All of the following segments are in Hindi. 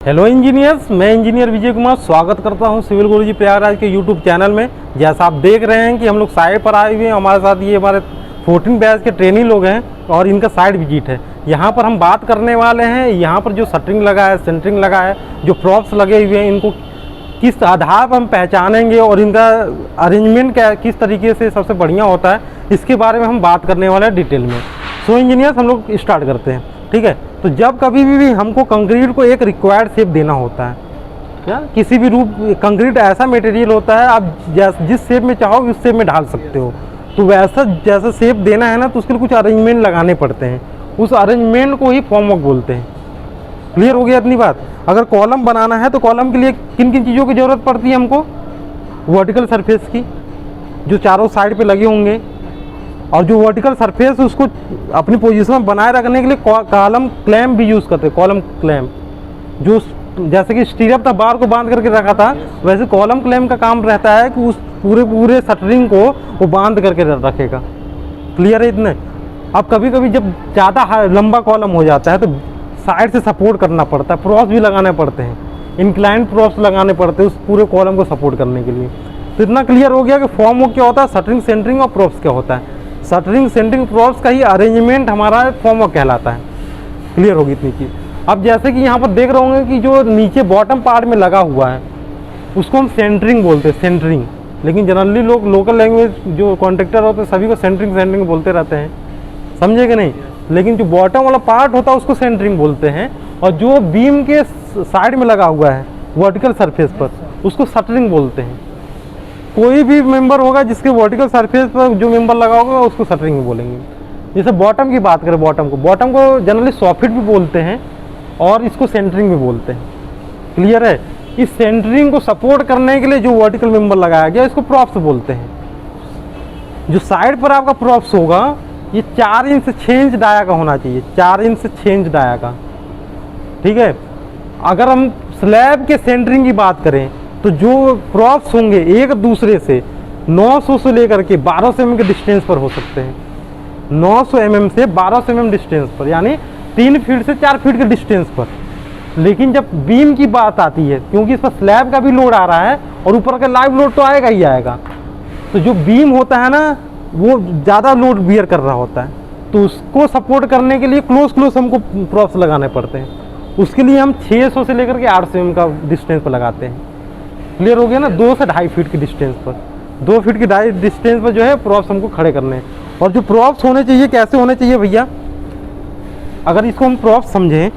हेलो इंजीनियर्स, मैं इंजीनियर विजय कुमार स्वागत करता हूं सिविल गुरुजी प्रयागराज के यूट्यूब चैनल में। जैसा आप देख रहे हैं कि हम लोग साइट पर आए हुए हैं, हमारे साथ ये हमारे 14 बैच के ट्रेनी लोग हैं और इनका साइट विजिट है। यहाँ पर हम बात करने वाले हैं, यहाँ पर जो शटरिंग लगा है, सेंटरिंग लगा है, जो प्रॉप्स लगे हुए हैं, इनको किस आधार पर हम पहचानेंगे और इनका अरेंजमेंट क्या किस तरीके से सबसे बढ़िया होता है, इसके बारे में हम बात करने वाले हैं डिटेल में। सो इंजीनियर्स, हम लोग स्टार्ट करते हैं। ठीक है, तो जब कभी भी हमको कंक्रीट को एक रिक्वायर्ड शेप देना होता है, क्या किसी भी रूप, कंक्रीट ऐसा मटेरियल होता है आप जिस शेप में चाहो उस शेप में ढाल सकते हो। तो वैसा जैसा शेप देना है ना, तो उसके लिए कुछ अरेंजमेंट लगाने पड़ते हैं। उस अरेंजमेंट को ही फॉर्मवर्क बोलते हैं। क्लियर हो गया इतनी बात। अगर कॉलम बनाना है तो कॉलम के लिए किन किन चीज़ों की ज़रूरत पड़ती है हमको? वर्टिकल सरफेस की, जो चारों साइड पे लगे होंगे, और जो वर्टिकल सरफेस उसको अपनी पोजीशन में बनाए रखने के लिए कॉलम क्लैम्प भी यूज़ करते हैं। कॉलम क्लैम्प, जो जैसे कि स्टीरअप था, बार को बांध करके रखा था, वैसे कॉलम क्लैम्प का काम रहता है कि उस पूरे शटरिंग को वो बांध करके रखेगा। क्लियर है इतने? अब कभी कभी जब ज़्यादा लंबा कॉलम हो जाता है तो साइड से सपोर्ट करना पड़ता है, प्रॉप्स भी लगाने पड़ते हैं, इंक्लाइंड प्रॉप्स लगाने पड़ते हैं उस पूरे कॉलम को सपोर्ट करने के लिए। तो इतना क्लियर हो गया कि फॉर्म वर्क क्या होता है, शटरिंग, सेंटरिंग और प्रॉप्स क्या होता है। शटरिंग, सेंटरिंग, प्रॉप्स का ही अरेंजमेंट हमारा फॉर्म वर्क कहलाता है। क्लियर होगी इतनी चीज़। अब जैसे कि यहाँ पर देख रहे होंगे कि जो नीचे बॉटम पार्ट में लगा हुआ है उसको हम सेंटरिंग बोलते हैं, सेंटरिंग। लेकिन जनरली लोग लोकल लैंग्वेज जो कॉन्ट्रैक्टर होते हैं सभी को सेंटरिंग सेंटरिंग बोलते रहते हैं, समझे कि नहीं? लेकिन जो बॉटम वाला पार्ट होता है उसको सेंटरिंग बोलते हैं, और जो बीम के साइड में लगा हुआ है वर्टिकल सरफेस पर उसको शटरिंग बोलते हैं। कोई भी मेंबर होगा जिसके वर्टिकल सरफेस पर जो मेंबर लगा होगा उसको शटरिंग बोलेंगे। जैसे बॉटम की बात करें, बॉटम को जनरली सॉफिट भी बोलते हैं और इसको सेंटरिंग भी बोलते हैं। क्लियर है? इस सेंटरिंग को सपोर्ट करने के लिए जो वर्टिकल मेंबर लगाया गया इसको प्रॉप्स बोलते हैं। जो साइड पर आपका प्रॉप्स होगा ये 4 इंच से 6 इंच डाया का होना चाहिए, 4 इंच से 6 इंच डाया का। ठीक है। अगर हम स्लैब के सेंटरिंग की बात करें तो जो प्रॉप्स होंगे एक दूसरे से 900 से लेकर के 1200 mm के डिस्टेंस पर हो सकते हैं। 900 mm से 1200 mm डिस्टेंस पर, यानी 3 फीट से 4 फीट के डिस्टेंस पर। लेकिन जब बीम की बात आती है, क्योंकि इस पर स्लैब का भी लोड आ रहा है और ऊपर का लाइव लोड तो आएगा ही आएगा, तो जो बीम होता है ना वो ज़्यादा लोड बियर कर रहा होता है, तो उसको सपोर्ट करने के लिए क्लोज हमको प्रॉप्स लगाने पड़ते हैं। उसके लिए हम 600 से लेकर के 800 mm का डिस्टेंस पर लगाते हैं। क्लियर हो गया ना? 2 से 2.5 फीट की डिस्टेंस पर, 2 फीट की डिस्टेंस पर जो है प्रॉप्स हमको खड़े करने हैं। और जो प्रॉप्स होने चाहिए कैसे होने चाहिए भैया? अगर इसको हम प्रॉप्स समझे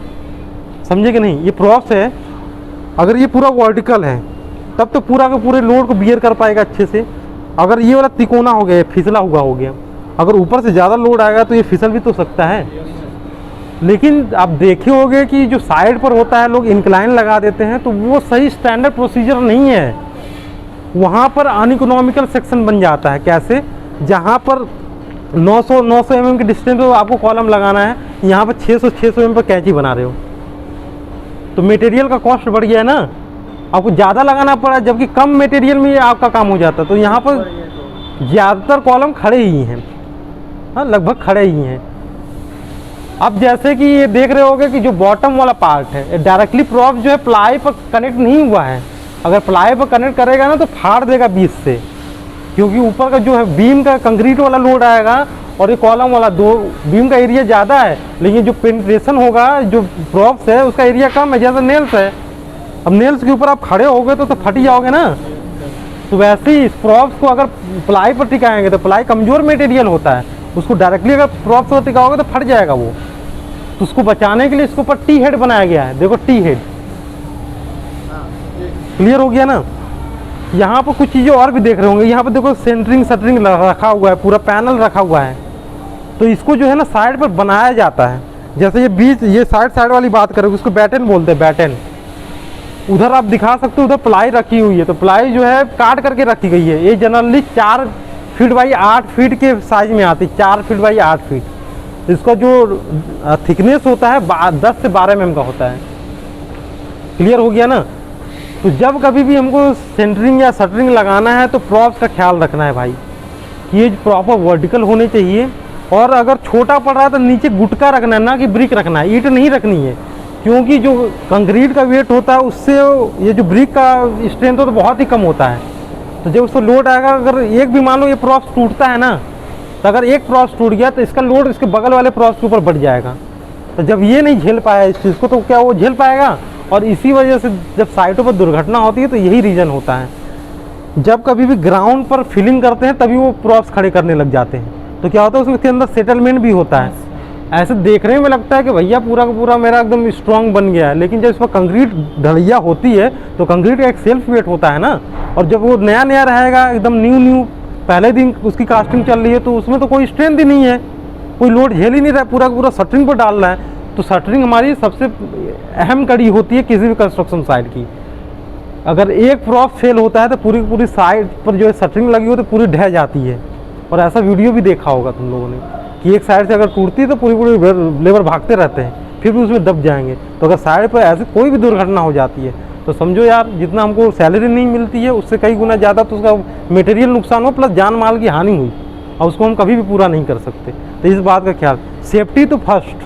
कि नहीं? ये प्रॉप्स है, अगर ये पूरा वर्टिकल है तब तो पूरा का पूरे लोड को बियर कर पाएगा अच्छे से। अगर ये वाला तिकोना हो गया, फिसला हुआ हो गया, अगर ऊपर से ज़्यादा लोड आएगा तो ये फिसल भी तो सकता है। लेकिन आप देखे होंगे कि जो साइड पर होता है लोग इंक्लाइन लगा देते हैं, तो वो सही स्टैंडर्ड प्रोसीजर नहीं है। वहाँ पर अनइकोनॉमिकल सेक्शन बन जाता है। कैसे? जहाँ पर 900 mm के डिस्टेंस पर आपको कॉलम लगाना है, यहाँ पर 600 mm पर कैंची बना रहे हो, तो मटेरियल का कॉस्ट बढ़ गया है ना, आपको ज़्यादा लगाना पड़ा, जबकि कम मटेरियल में ये आपका काम हो जाता है। तो यहाँ पर ज़्यादातर कॉलम खड़े ही हैं, हाँ, लगभग खड़े ही हैं। अब जैसे कि ये देख रहे होगे कि जो बॉटम वाला पार्ट है डायरेक्टली प्रॉप जो है प्लाई पर कनेक्ट नहीं हुआ है। अगर प्लाई पर कनेक्ट करेगा ना तो फाड़ देगा बीच से, क्योंकि ऊपर का जो है बीम का कंक्रीट वाला लोड आएगा और ये कॉलम वाला, दो बीम का एरिया ज़्यादा है लेकिन जो पेनिट्रेशन होगा जो प्रॉप्स है उसका एरिया कम है, जैसे नेल्स है। अब नेल्स के ऊपर आप खड़े हो गए तो फट ही जाओगे ना। तो वैसे ही इस प्रॉप्स को अगर प्लाई पर टिकाएंगे तो प्लाई कमज़ोर मटेरियल होता है, उसको डायरेक्टली अगर प्रॉप्स पर टिकाओगे तो फट जाएगा वो। तो उसको बचाने के लिए इसके ऊपर टी हेड बनाया गया है। देखो टी हेड, क्लियर हो गया ना? यहाँ पर कुछ चीज़ें और भी देख रहे होंगे। यहाँ पर देखो सेंटरिंग शटरिंग रखा हुआ है, पूरा पैनल रखा हुआ है। तो इसको जो है ना साइड पर बनाया जाता है। जैसे ये बीच, ये साइड वाली बात करोगे उसको बैटन बोलते हैं, बैटन। उधर आप दिखा सकते हो, उधर प्लाई रखी हुई है, तो प्लाई जो है काट करके रखी गई है। ये जनरली 4 फीट बाई 8 फीट के साइज में आती है, 4 फीट बाई 8 फीट। इसका जो थिकनेस होता है 10 से 12 mm का होता है। क्लियर हो गया ना? तो जब कभी भी हमको सेंटरिंग या शटरिंग लगाना है तो प्रॉप्स का ख्याल रखना है भाई, कि ये प्रॉपर वर्टिकल होने चाहिए। और अगर छोटा पड़ रहा है तो नीचे गुटका रखना है, ना कि ब्रिक रखना है, ईंट नहीं रखनी है। क्योंकि जो कंक्रीट का वेट होता है उससे ये जो ब्रिक का स्ट्रेंथ तो बहुत ही कम होता है। तो जब उसको लोड आएगा, अगर एक भी मान लो ये प्रॉप्स टूटता है ना, तो अगर एक प्रॉप्स टूट गया तो इसका लोड इसके बगल वाले प्रॉप्स के ऊपर बढ़ जाएगा। तो जब ये नहीं झेल पाया इस चीज़ को, तो क्या वो झेल पाएगा? और इसी वजह से जब साइटों पर दुर्घटना होती है तो यही रीज़न होता है। जब कभी भी ग्राउंड पर फिलिंग करते हैं तभी वो प्रॉप्स खड़े करने लग जाते हैं। तो क्या होता है, उसके अंदर सेटलमेंट भी होता है। ऐसे देखने में लगता है कि भैया पूरा का पूरा मेरा एकदम स्ट्रॉन्ग बन गया है, लेकिन जब इस पर कंक्रीट ढलैया होती है तो कंक्रीट का एक सेल्फ वेट होता है ना, और जब वो नया नया रहेगा, एकदम न्यू पहले दिन उसकी कास्टिंग चल रही है, तो उसमें तो कोई स्ट्रेंथ ही नहीं है, कोई लोड झेल ही नहीं रहा, पूरा का पूरा शटरिंग पर डाल रहा है। तो शटरिंग हमारी सबसे अहम कड़ी होती है किसी भी कंस्ट्रक्शन साइट की। अगर एक प्रॉप फेल होता है तो पूरी पूरी साइड पर जो है शटरिंग लगी हो तो पूरी ढह जाती है। और ऐसा वीडियो भी देखा होगा तुम लोगों ने कि एक साइड से अगर टूटती है तो पूरी पूरी लेबर भागते रहते हैं, फिर भी उसमें दब जाएंगे। तो अगर साइड पर ऐसे कोई भी दुर्घटना हो जाती है तो समझो यार, जितना हमको सैलरी नहीं मिलती है उससे कई गुना ज़्यादा तो उसका मटेरियल नुकसान हो, प्लस जान माल की हानि हुई, और उसको हम कभी भी पूरा नहीं कर सकते। तो इस बात का ख्याल, सेफ्टी तो फर्स्ट,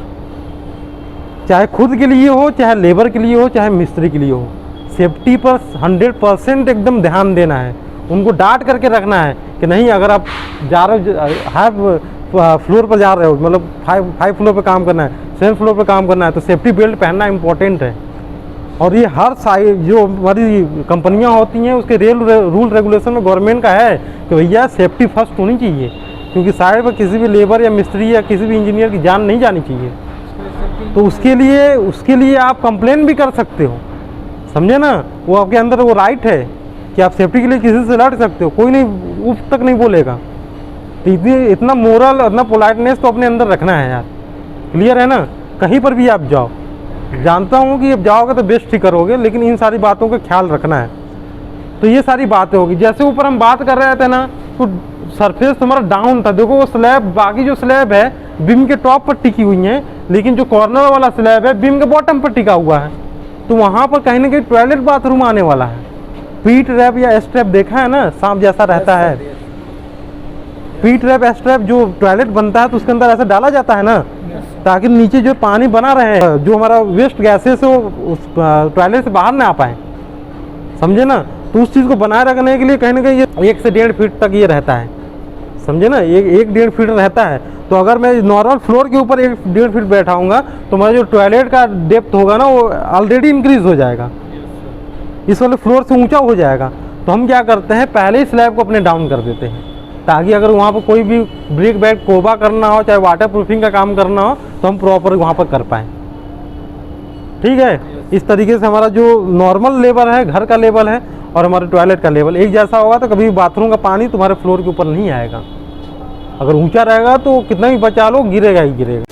चाहे खुद के लिए हो, चाहे लेबर के लिए हो, चाहे मिस्त्री के लिए हो, सेफ्टी पर 100% एकदम ध्यान देना है। उनको डांट करके रखना है कि नहीं, अगर आप जा रहे हो हाई फ्लोर पर जा रहे हो, मतलब 5 फ्लोर पर काम करना है, 7 फ्लोर पर काम करना है, तो सेफ्टी बेल्ट पहनना इंपॉर्टेंट है। और ये हर साइड जो हमारी कंपनियां होती हैं उसके रूल रेगुलेशन में गवर्नमेंट का है कि भैया सेफ्टी फर्स्ट होनी चाहिए, क्योंकि साइड पर किसी भी लेबर या मिस्त्री या किसी भी इंजीनियर की जान नहीं जानी चाहिए। तो उसके लिए आप कंप्लेन भी कर सकते हो, समझे ना, वो आपके अंदर वो राइट है कि आप सेफ्टी के लिए किसी से लड़ सकते हो, कोई नहीं उफ तक नहीं बोलेगा। तो इतना मोरल, इतना पोलाइटनेस तो अपने अंदर रखना है यार, क्लियर है ना। कहीं पर भी आप जाओ, जानता हूँ कि अब जाओगे तो बेस्ट ही करोगे, लेकिन इन सारी बातों का ख्याल रखना है। तो ये सारी बातें होगी। जैसे ऊपर हम बात कर रहे थे ना, तो सरफेस हमारा डाउन था, देखो वो स्लैब, बाकी जो स्लैब है बीम के टॉप पर टिकी हुई है, लेकिन जो कॉर्नर वाला स्लैब है बीम के बॉटम पर टिका हुआ है। तो वहाँ पर कहीं ना कहीं टॉयलेट बाथरूम आने वाला है। पीट रैप या स्ट्रैप देखा है ना, सांप जैसा रहता है। पीट रैप स्ट्रैप जो टॉयलेट बनता है तो उसके अंदर ऐसा डाला जाता है ना, ताकि नीचे जो पानी बना रहे हैं, जो हमारा वेस्ट गैसेस है वो उस टॉयलेट से बाहर ना आ पाए, समझे ना। तो उस चीज़ को बनाए रखने के लिए कहीं ना कहीं ये 1 से 1.5 फीट तक ये रहता है, समझे ना, 1-1.5 फीट रहता है। तो अगर मैं नॉर्मल फ्लोर के ऊपर 1-1.5 फीट बैठाऊंगा तो मेरा जो टॉयलेट का डेप्थ होगा ना वो ऑलरेडी इंक्रीज हो जाएगा, इस वाले फ्लोर से ऊंचा हो जाएगा। तो हम क्या करते हैं, पहले ही स्लैब को अपने डाउन कर देते हैं, ताकि अगर वहाँ पर कोई भी ब्रिक बैग कोबा करना हो, चाहे वाटर प्रूफिंग का काम करना हो, तो हम प्रॉपर वहाँ पर कर पाएँ। ठीक है, इस तरीके से हमारा जो नॉर्मल लेवल है, घर का लेवल है, और हमारे टॉयलेट का लेवल एक जैसा होगा, तो कभी बाथरूम का पानी तुम्हारे फ्लोर के ऊपर नहीं आएगा। अगर ऊंचा रहेगा तो कितना भी बचा लो, गिरेगा ही गिरेगा।